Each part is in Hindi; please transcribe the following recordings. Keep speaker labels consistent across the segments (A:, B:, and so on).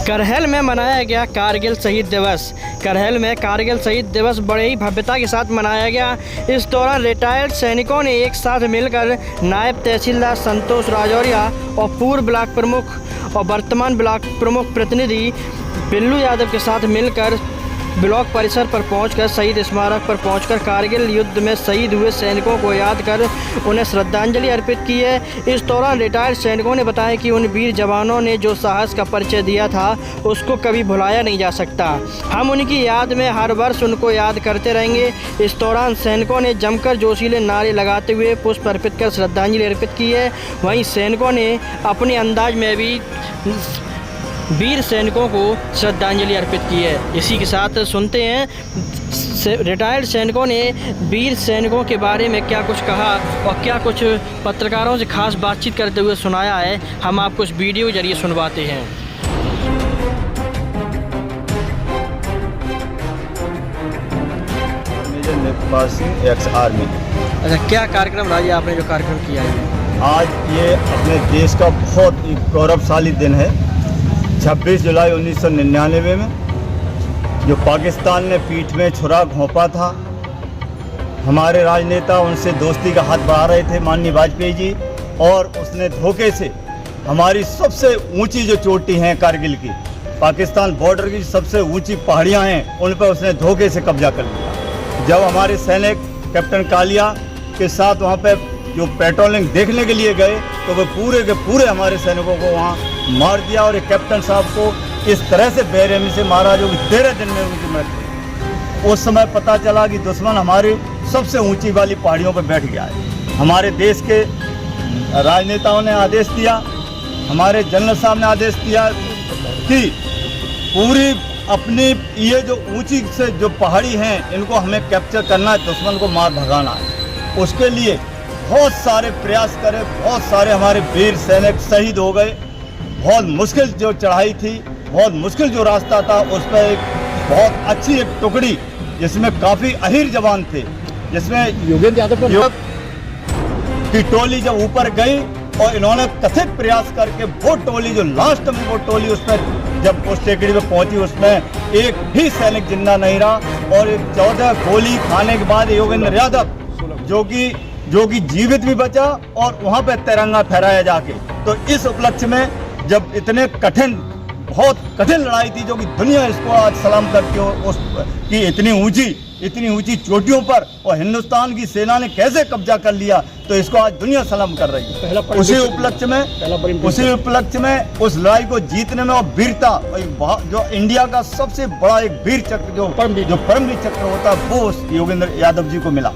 A: करहल में मनाया गया कारगिल शहीद दिवस। करहल में कारगिल शहीद दिवस बड़े ही भव्यता के साथ मनाया गया। इस दौरान रिटायर्ड सैनिकों ने एक साथ मिलकर नायब तहसीलदार संतोष राजौरिया और पूर्व ब्लॉक प्रमुख और वर्तमान ब्लॉक प्रमुख प्रतिनिधि बिल्लू यादव के साथ मिलकर ब्लॉक परिसर पर पहुंचकर शहीद स्मारक पर पहुंचकर कारगिल युद्ध में शहीद हुए सैनिकों को याद कर उन्हें श्रद्धांजलि अर्पित की है। इस दौरान रिटायर्ड सैनिकों ने बताया कि उन वीर जवानों ने जो साहस का परिचय दिया था उसको कभी भुलाया नहीं जा सकता। हम उनकी याद में हर वर्ष उनको याद करते रहेंगे। इस दौरान सैनिकों ने जमकर जोशीले नारे लगाते हुए पुष्प अर्पित कर श्रद्धांजलि अर्पित की है। वहीं सैनिकों ने अपने अंदाज में भी वीर सैनिकों को श्रद्धांजलि अर्पित की है। इसी के साथ सुनते हैं रिटायर्ड सैनिकों ने वीर सैनिकों के बारे में क्या कुछ कहा और क्या कुछ पत्रकारों से खास बातचीत करते हुए सुनाया है। हम आपको इस वीडियो के जरिए सुनवाते हैं।
B: Major Nekpal Singh ex army.
A: अच्छा, क्या कार्यक्रम रहा ये आपने जो कार्यक्रम किया है?
B: आज ये अपने देश का बहुत ही गौरवशाली दिन है। 26 जुलाई 1999 में जो पाकिस्तान ने पीठ में छुरा घोंपा था, हमारे राजनेता उनसे दोस्ती का हाथ बढ़ा रहे थे, माननीय वाजपेयी जी, और उसने धोखे से हमारी सबसे ऊंची जो चोटी हैं कारगिल की, पाकिस्तान बॉर्डर की सबसे ऊंची पहाड़ियां हैं, उन पर उसने धोखे से कब्जा कर लिया। जब हमारे सैनिक कैप्टन कालिया के साथ वहाँ पे जो पेट्रोलिंग देखने के लिए गए तो वो पूरे के पूरे हमारे सैनिकों को वहाँ मार दिया और एक कैप्टन साहब को इस तरह से बेरहमी से मारा जो कि 13 दिन में उनकी मृत्यु हुई। उस समय पता चला कि दुश्मन हमारी सबसे ऊंची वाली पहाड़ियों पर बैठ गया है। हमारे देश के राजनेताओं ने आदेश दिया, हमारे जनरल साहब ने आदेश दिया कि पूरी अपनी ये जो ऊंची से जो पहाड़ी हैं इनको हमें कैप्चर करना है, दुश्मन को मार भगाना है। उसके लिए बहुत सारे प्रयास करे, बहुत सारे हमारे वीर सैनिक शहीद हो गए। बहुत मुश्किल जो चढ़ाई थी, बहुत मुश्किल जो रास्ता था, उस पर एक बहुत अच्छी एक टुकड़ी जिसमें काफ़ी अहीर जवान थे, जिसमें योगेंद्र यादव की टोली जब ऊपर गई और इन्होंने कथित प्रयास करके वो टोली जो लास्ट में वो टोली उस पर जब उस टेकड़ी पे पहुंची उसमें एक भी सैनिक जिंदा नहीं रहा और 14 गोली खाने के बाद योगेंद्र यादव जो कि जीवित भी बचा और वहाँ पे तिरंगा फहराया जाके। तो इस उपलक्ष्य में जब इतने बहुत कठिन लड़ाई थी जो कि दुनिया इसको आज सलाम करती हो उस कि इतनी ऊंची चोटियों पर और हिंदुस्तान की सेना ने कैसे कब्जा कर लिया, तो इसको आज दुनिया सलाम कर रही है। उसी उपलक्ष्य में उस लड़ाई को जीतने में और वीरता जो इंडिया का सबसे बड़ा एक वीर चक्र जो परमवीर चक्र होता है वो योगेंद्र यादव जी को मिला।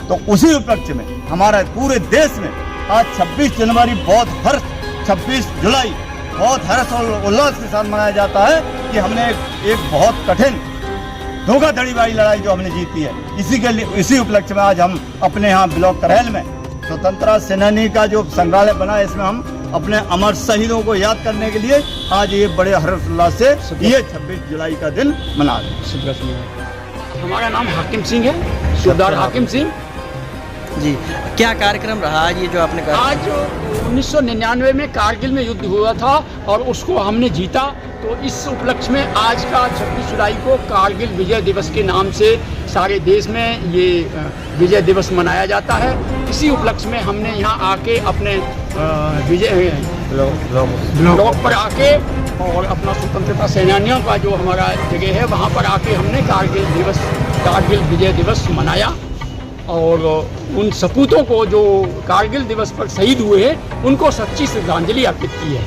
B: तो उसी उपलक्ष्य में हमारा पूरे देश में आज 26 जनवरी 26 जुलाई बहुत हर्ष और उल्लास के साथ मनाया जाता है कि हमने एक बहुत कठिन धोखाधड़ी वाली लड़ाई जो हमने जीती है। इसी उपलक्ष्य में आज हम अपने यहाँ ब्लॉक करहल में स्वतंत्रता सेनानी का जो संग्रहालय बना है, इसमें हम अपने अमर शहीदों को याद करने के लिए आज ये बड़े हर्ष उल्लास से ये 26 जुलाई का दिन मना रहे हैं।
C: हमारा नाम हाकिम सिंह है, सरदार हाकिम सिंह
A: जी। क्या कार्यक्रम रहा आज ये जो आपने कहा?
C: आज 1999 में कारगिल में युद्ध हुआ था और उसको हमने जीता, तो इस उपलक्ष्य में आज का 26 जुलाई को कारगिल विजय दिवस के नाम से सारे देश में ये विजय दिवस मनाया जाता है। इसी उपलक्ष्य में हमने यहाँ आके अपने विजय ब्लॉक पर आके और अपना स्वतंत्रता सेनानियों का जो हमारा जगह है वहाँ पर आके हमने कारगिल विजय दिवस मनाया और उन सपूतों को जो कारगिल दिवस पर शहीद हुए हैं उनको सच्ची श्रद्धांजलि अर्पित की है।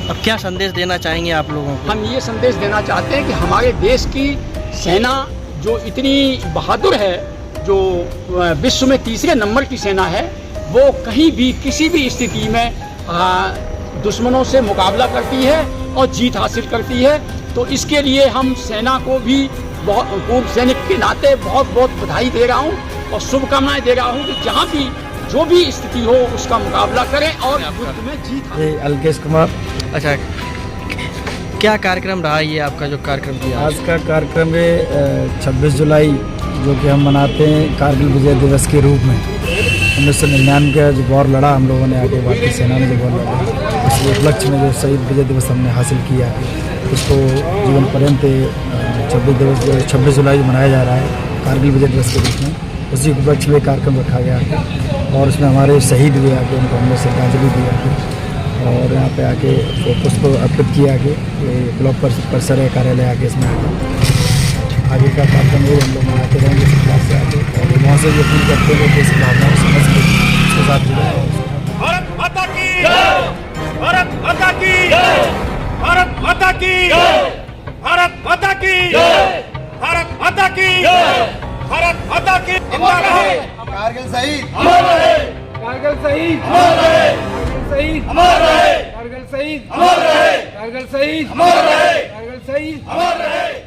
A: अब क्या संदेश देना चाहेंगे आप लोगों को?
C: हम ये संदेश देना चाहते हैं कि हमारे देश की सेना जो इतनी बहादुर है, जो विश्व में 3रे नंबर की सेना है, वो कहीं भी किसी भी स्थिति में दुश्मनों से मुकाबला करती है और जीत हासिल करती है। तो इसके लिए हम सेना को भी पूर्व सैनिक के नाते बहुत बहुत बधाई दे रहा हूँ और शुभकामनाएं दे रहा हूँ कि जहाँ भी जो भी स्थिति हो उसका मुकाबला करें और युद्ध में जीत हासिल।
D: अलकेश कुमार।
A: अच्छा, क्या कार्यक्रम रहा ये आपका जो कार्यक्रम किया?
D: आज का कार्यक्रम है 26 जुलाई जो कि हम मनाते हैं कारगिल विजय दिवस के रूप में। 1999 का जो वॉर लड़ा हम लोगों ने, आगे भारतीय सेना ने जो वॉर लड़ा, उस उपलक्ष्य में जो शहीद विजय दिवस हमने हासिल किया। इसको जीवन पर्यंत 26 जुलाई मनाया जा रहा है कारगिल विजय दिवस के रूप में। उसी उपलक्ष्य में कार्यक्रम रखा गया है और उसमें हमारे शहीद भी आके उनको हमने श्रद्धांजलि दी आके और यहाँ पे आके पुष्प अर्पित किया आगे ब्लॉक परिसर है कार्यालय आगे इसमें आगे का कार्यक्रम ये हम लोग मनाते रहेंगे इस क्लास से आगे और वहाँ से ये अपील करते हैं कि इस भावना को समझ के उसके साथ जुड़ा है।
E: भारत माता की भारत माता की भारत माता की भारत माता की भारत माता की भारत माता की अमर रहे
F: कारगिल शहीद
E: अमर रहे
F: कारगिल शहीद
E: अमर रहे
F: शहीद
E: अमर रहे
F: कारगिल शहीद
E: अमर रहे
F: कारगिल शहीद
E: अमर रहे
F: कारगिल शहीद
E: अमर रहे